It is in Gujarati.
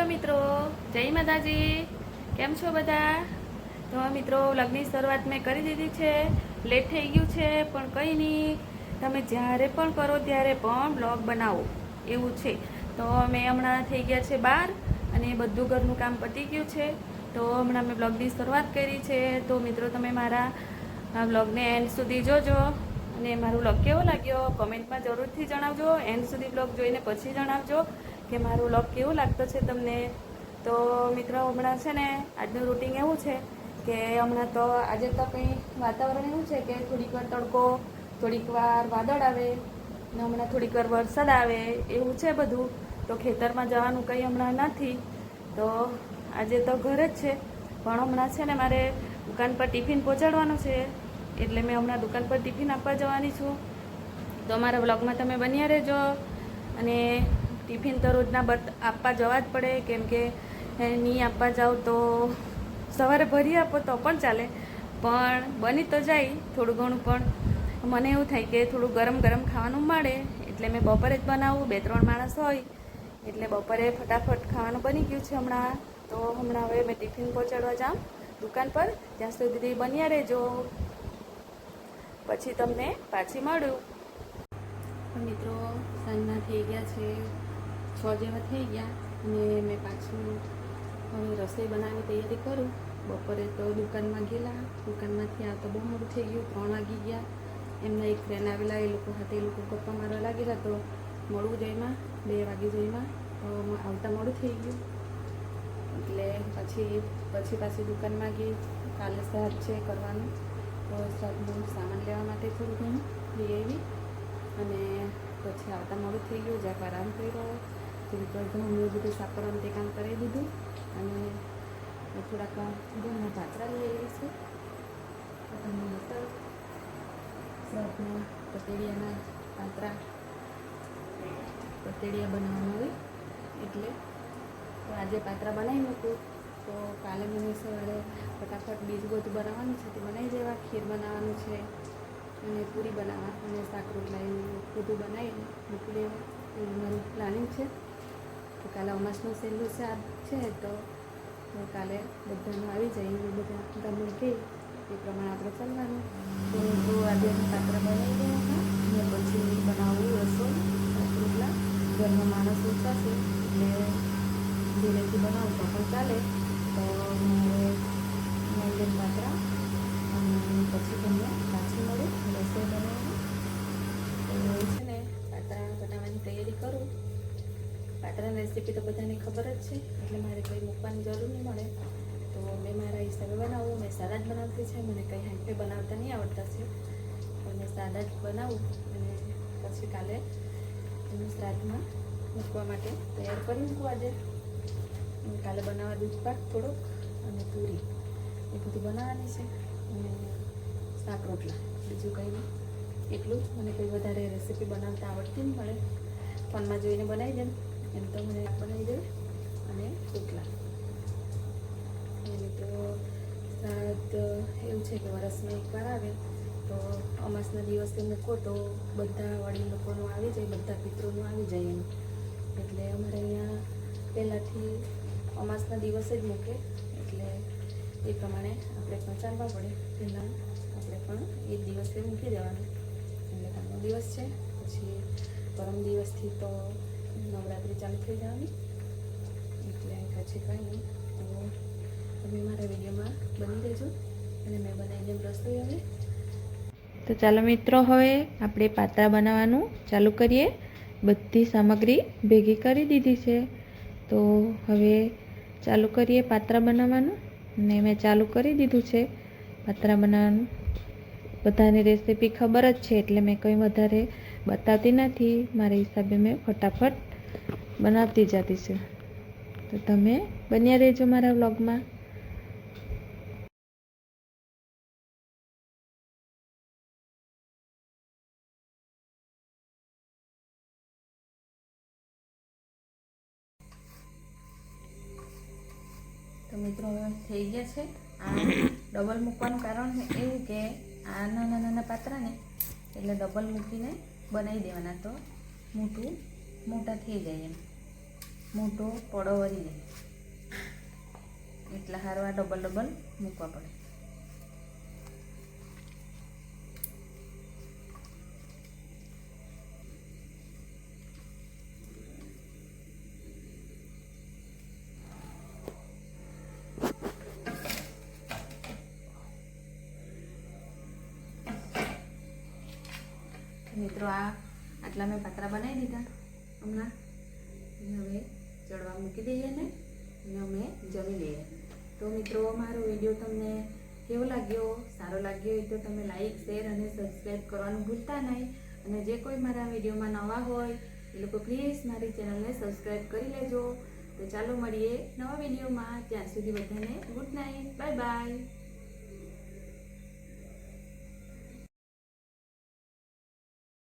હેલો મિત્રો, જય માતાજી. કેમ છો બધા? તો મિત્રો વ્લોગની શરૂઆત મેં કરી દીધી છે. લેટ થઈ ગયું છે પણ કંઈ નહીં, તમે જ્યારે પણ કરો ત્યારે પણ વ્લોગ બનાવો એવું છે. તો મેં હમણાં થઈ ગયા છે બહાર અને બધું ઘરનું કામ પતી ગયું છે. તો હમણાં મેં વ્લોગની શરૂઆત કરી છે. તો મિત્રો તમે મારા વ્લોગને એન્ડ સુધી જોજો અને મારો વ્લોગ કેવો લાગ્યો કમેન્ટમાં જરૂરથી જણાવજો. એન્ડ સુધી વ્લોગ જોઈને પછી જણાવજો કે મારો વ્લોગ કેવો લાગતો છે તમને. તો મિત્રો હમણાં છે ને આજનું રૂટિન એવું છે કે હમણાં તો આજે તો કંઈ વાતાવરણ એવું છે કે થોડીક વાર તડકો, થોડીક વાર વાદળ આવે ને હમણાં થોડીક વાર વરસાદ આવે એવું છે બધું. તો ખેતરમાં જવાનું કંઈ હમણાં નથી. તો આજે તો ઘરે જ છે પણ હમણાં છે ને મારે દુકાન પર ટિફિન પહોંચાડવાનું છે એટલે મેં હમણાં દુકાન પર ટિફિન આપવા જવાની છું. તો અમારા વ્લોગમાં તમે બન્યા રહેજો. અને ટિફિન તો રોજના આપવા જવા જ પડે, કેમ કે નહીં આપવા જાઓ તો સવારે ભરી આપો તો પણ ચાલે પણ બની તો જાય થોડું ઘણું. પણ મને એવું થાય કે થોડું ગરમ ગરમ ખાવાનું મળે એટલે મેં બપોરે જ બનાવું. 2-3 માણસ હોય એટલે બપોરે ફટાફટ ખાવાનું બની ગયું છે હમણાં. તો હમણાં હવે મેં ટિફિન પહોંચાડવા જાઉં દુકાન પર. ત્યાં સુધી બન્યા રહેજો, પછી તમને પાછી મળું. મિત્રો સાંજના થઈ ગયા છે 6 જેવા થઈ ગયા અને મેં પાછું હવે રસોઈ બનાવવાની તૈયારી કરું. બપોરે તો દુકાનમાં ગયેલા, દુકાનમાંથી આવતા બહુ મોડું થઈ ગયું, 3 વાગી ગયા. એમના એક ફ્રેન્ડ આવેલા, એ લોકો સાથે એ લોકો ગપ્પા મારવા લાગેલા તો મોડું જઈમાં 2 વાગી જઈમાં તો આવતા મોડું થઈ ગયું. એટલે પાછી દુકાનમાં ગઈ. કાલે શ્રાદ્ધ છે કરવાનું તો શ્રાદ્ધનું સામાન લેવા માટે થોડું ઘણું લઈ આવી અને પછી આવતા મોડું થઈ ગયું. જ્યાં આરામ કર્યો, થોડીક વાર ઘઉં બધું સાફ કરવાનું તે કામ કરી દીધું અને થોડાક ઘઉંના પાત્રા લઈ આવી છે. તમને બતાવ શ્રાદ્ધના પતેડિયાના પાત્રા બનાવવાનું હોય એટલે તો આજે પાત્રા બનાવી મૂકું. તો કાલે મને સવારે ફટાફટ બીજું બધું બનાવવાનું છે તે બનાવી દેવા. ખીર બનાવવાનું છે અને પૂરી બનાવવા અને શાક રોટલા બધું બનાવી મૂકી દેવા એવું મારું પ્લાનિંગ છે. તો કાલે અમાસનું સહેલું શાક છે તો કાલે બધાનું આવી જાય એવું બધા ગામડે કહે એ પ્રમાણે આપણે ચાલવાનું. તો આજે પાત્રા બનાવી દેવા અને પછી બનાવવું રસોઈ, શાક રોટલા. ઘરમાં માણસ ઓછા છે એટલે ધીરેથી બનાવું તો પણ ચાલે. તો મેં પાત્રા અને પછી તમને પાછી મળું રસોઈ બનાવવાનું. તો છે ને પાત્રા બનાવવાની તૈયારી કરું. પાત્રાની રેસીપી તો બધાને ખબર જ છે એટલે મારે કંઈ મૂકવાની જરૂર નહીં મળે. તો મેં મારા હિસાબે બનાવું. મેં સાદા જ બનાવતી છે, મને કંઈ હાઈફાઈ બનાવતા નહીં આવડતા છે તો મેં સાદા જ બનાવું અને પછી કાલે એનું શ્રાદ્ધમાં મૂકવા માટે તૈયાર કરી મૂકું. આજે કાલે બનાવવા દૂધપાક થોડોક અને પૂરી એ બધું બનાવવાની છે અને શાક રોટલા, બીજું કંઈ નહીં. એટલું જ. મને કંઈ વધારે રેસીપી બનાવતા આવડતી નહીં મળે, ફોનમાં જોઈને બનાવી દેમ એમ તો મને બનાવી દે અને રોટલા. અને તો શ્રાદ્ધ એવું છે કે વર્ષમાં એકવાર આવે તો અમાસના દિવસે મૂકો તો બધા વડીલ લોકોનું આવી જાય, બધા પિતૃનું આવી જાય એમ. એટલે અમારે અહીંયા પહેલાંથી અમાસના દિવસે જ મૂકે એટલે એ પ્રમાણે આપણે પણ ચાલવા પડે. પહેલાં આપણે પણ એ દિવસે મૂકી દેવાનું. એટલે કાલનો દિવસ છે, પછી પરમ દિવસથી તો નવરાત્રિ ચાલુ થઈ જવાની એટલે પછી કંઈ નહીં. તો તમે મારા વિડીયોમાં બની રહેજો અને મેં બનાવીને રસોઈ હવે. તો ચાલો મિત્રો, હવે આપણે પાત્રા બનાવવાનું ચાલુ કરીએ. બધી સામગ્રી ભેગી કરી દીધી છે તો હવે ચાલુ કરીએ પાત્રા બનાવવાનું. ને મેં ચાલુ કરી દીધું છે પાત્રા બનાવવાનું. બધાને રેસીપી ખબર જ છે એટલે મેં કંઈ વધારે બતાવતી નથી. મારા હિસાબે મેં ફટાફટ બનાવતી જતી છું. તો તમે બન્યા રહેજો મારા વ્લોગમાં. તો મિત્રો હવે થઈ ગયા છે. આ ડબલ મૂકવાનું કારણ એવું કે આ નાના પાત્રાને એટલે ડબલ મૂકીને બનાવી દેવાના તો મોટા થઈ જાય એમ. મોટો પડો વળી નહીં, એટલા હારવા ડબલ મૂકવા પડે. મિત્રો આટલા મેં પાતરા બનાવી દીધા હમણાં. હવે ચડવા મૂકી દઈએ ને અને અમે જમી લઈએ. તો મિત્રો મારો વિડીયો તમને કેવો લાગ્યો, સારો લાગ્યો હોય તો તમે લાઈક, શેર અને સબસ્ક્રાઈબ કરવાનું ભૂલતા નહીં. અને જે કોઈ મારા વિડીયોમાં નવા હોય એ લોકો પ્લીઝ મારી ચેનલને સબસ્ક્રાઈબ કરી લેજો. તો ચાલો મળીએ નવા વિડીયોમાં. ત્યાં સુધી બધાને ગુડ નાઇટ, બાય બાય.